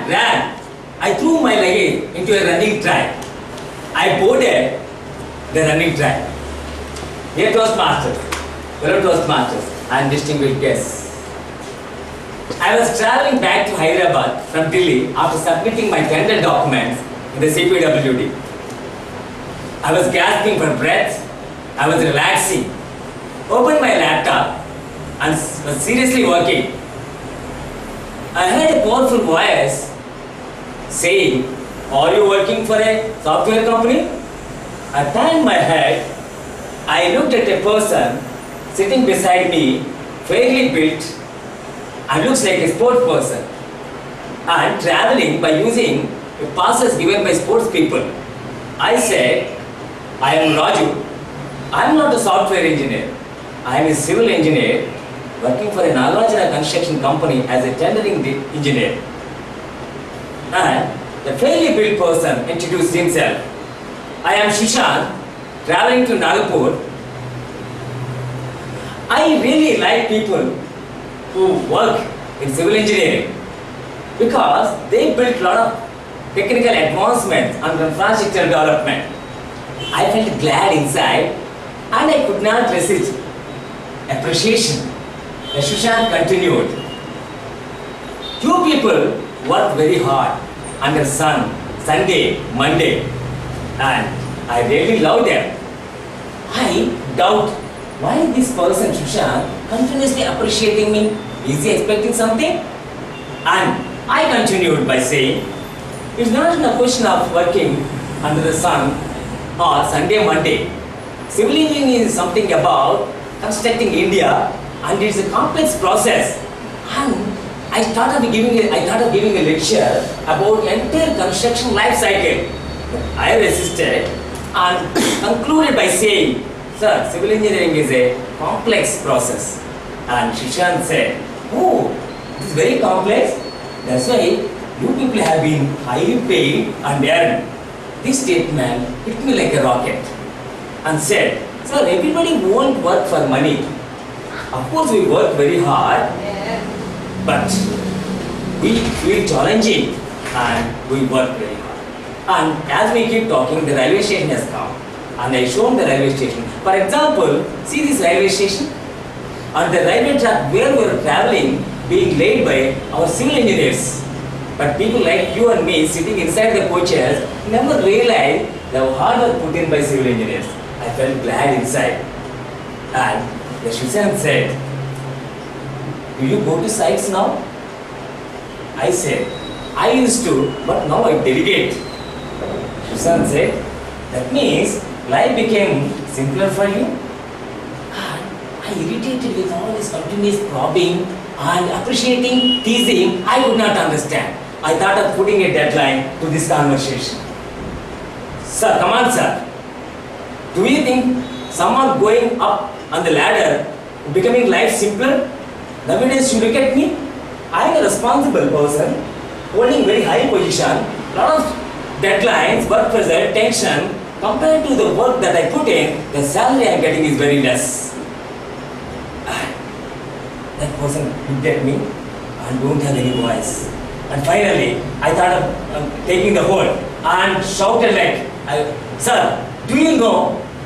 ran. I threw my luggage into a running track. I boarded the running track. Dear Toastmasters, fellow Toastmasters and distinguished guests, I was traveling back to Hyderabad from Delhi after submitting my tender documents in the CPWD. I was gasping for breath. I was relaxing. Opened my laptop and was seriously working. I heard a powerful voice saying, "Are you working for a software company?" I turned my head. I looked at a person sitting beside me, fairly built, and looks like a sports person, and traveling by using the passes given by sports people. I said, "I am Raju. I am not a software engineer. I am a civil engineer working for a Nagarjuna construction company as a tendering engineer." And the fairly built person introduced himself. "I am Shushan, traveling to Nagpur. I really like people who work in civil engineering because they built a lot of technical advancements and infrastructure development." I felt glad inside and I could not resist appreciation. The Shushan continued, "Two people work very hard under sun, Sunday, Monday, and I really love them. I doubt why this person, Shushan, continuously appreciating me. Is he expecting something?" And I continued by saying, "It's not a question of working under the sun or Sunday, Monday. Civil engineering is something about constructing India, and it's a complex process." And I thought of giving a lecture about entire construction life cycle. I resisted and concluded by saying, "Sir, civil engineering is a complex process." And Shushan said, "Oh, it is very complex. That's why you people have been highly paid and earned." This statement hit me like a rocket and said, "Sir, everybody won't work for money. Of course, we work very hard, but we feel challenging and we work very hard." And as we keep talking, the railway station has come. And I showed the railway station. For example, see this railway station? On the railway track where we are traveling, being laid by our civil engineers. But people like you and me sitting inside the coaches never realize the hard work put in by civil engineers. I felt glad inside. And the Shushan said, "Do you go to sites now?" I said, "I used to, but now I delegate." Shushan said, "That means life became simpler for you?" And I irritated with all this continuous probing and appreciating, teasing. I could not understand. I thought of putting a deadline to this conversation. "Sir, come on, sir. Do you think someone going up on the ladder, becoming life simpler? Nowadays, you look at me. I am a responsible person, holding very high position, lot of deadlines, work pressure, tension. Compared to the work that I put in, the salary I am getting is very less." That person looked at me and don't have any voice. And finally, I thought of taking the hold and shouted like, "Sir, do you know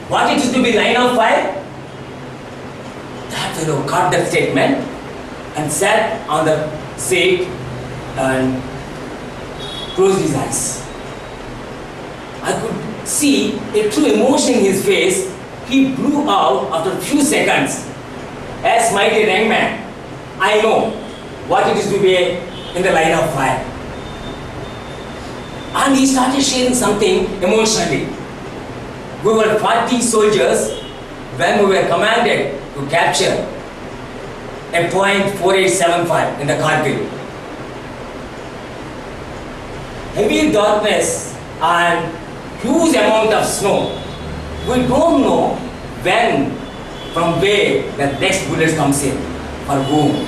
what it is to be line of fire?" That fellow caught that statement and sat on the seat and closed his eyes. I could see a true emotion in his face. He blew out after a few seconds. "As my dear young man, I know what it is to be in the line of fire." And he started sharing something emotionally. We were 40 soldiers when we were commanded to capture a point 4875 in the Kargil. Heavy darkness and huge amount of snow. We don't know when, from where the next bullet comes in, for whom.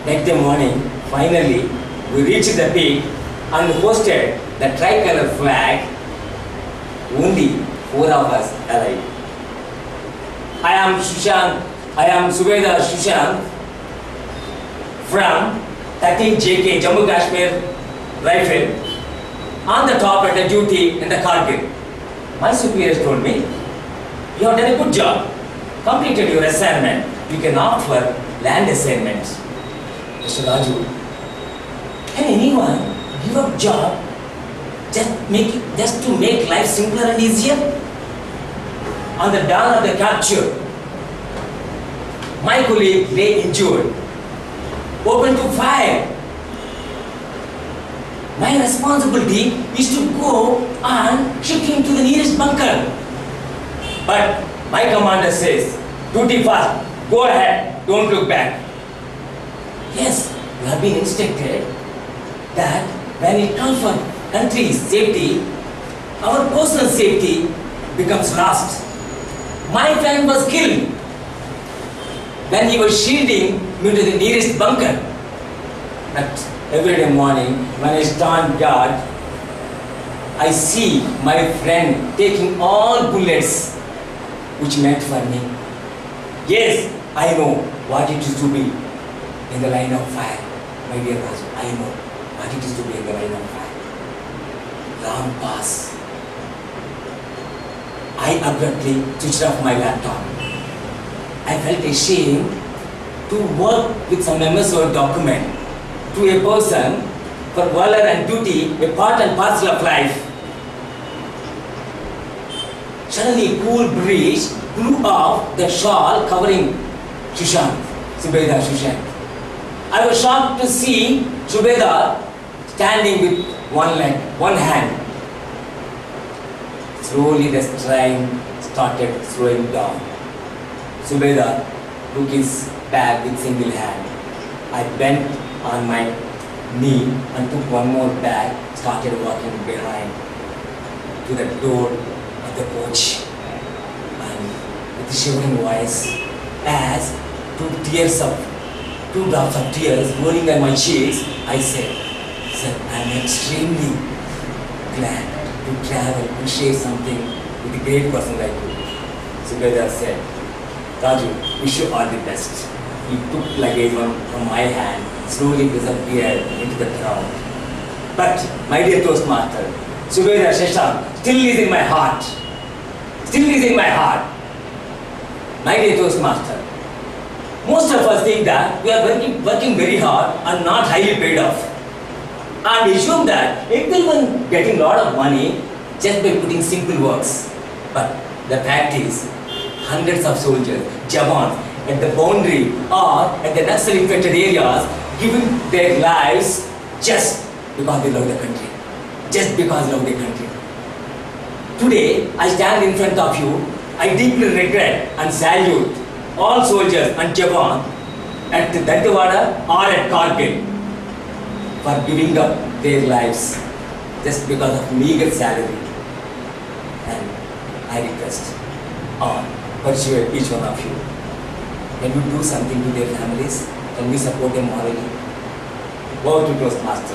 Next day morning, finally, we reached the peak and hosted the tricolor flag. Only 4 of us alive. I am Subedar Shushan from 13 JK Jammu Kashmir rifle on the top at a duty in the Kargil. My superiors told me, you have done a good job, completed your assignment, you can opt for land assignment. Mr. Raju, can anyone give up job just to make life simpler and easier? On the dawn of the capture, my colleague lay injured, open to fire. My responsibility is to go and ship him to the nearest bunker. But my commander says, duty first, go ahead, don't look back. Yes, we have been instructed that when it comes for country's safety, our personal safety becomes last. My friend was killed when he was shielding me to the nearest bunker. But every day morning, when I stand guard, I see my friend taking all bullets which meant for me. Yes, I know what it is to be in the line of fire. My dear Raju, I know what it is to be in the line of fire. Long pass. I abruptly switched off my laptop. I felt ashamed to work with some MS Word document to a person for valor and duty, a part and parcel of life. Suddenly, a cool breeze blew off the shawl covering Subedar Shushank. I was shocked to see Subedar standing with one leg, one hand. Slowly the train started slowing down. Subedar took his bag with single hand. I bent on my knee and took one more bag, started walking behind to the door of the coach. And with a shivering voice, as two drops of tears rolling down my cheeks, I said, "Sir, I am extremely glad to travel and share something with a great person like you." Subedar said, "Raju, wish you all the best." He took luggage from my hand, slowly disappeared into the crowd. But, my dear Toastmaster, Subedar Shashank still is in my heart. Still is in my heart. My dear Toastmaster, most of us think that we are working very hard and not highly paid off. And assume that everyone getting a lot of money just by putting simple works. But the fact is, hundreds of soldiers, jawans, at the boundary or at the Naxal infected areas giving their lives just because they love the country. Just because they love the country. Today, I stand in front of you. I deeply regret and salute all soldiers and jawans at Dantewada or at Kargil for giving up their lives just because of meager salary. And I request or persuade each one of you, can you do something to their families? Can we support them morally? Go to Toastmaster.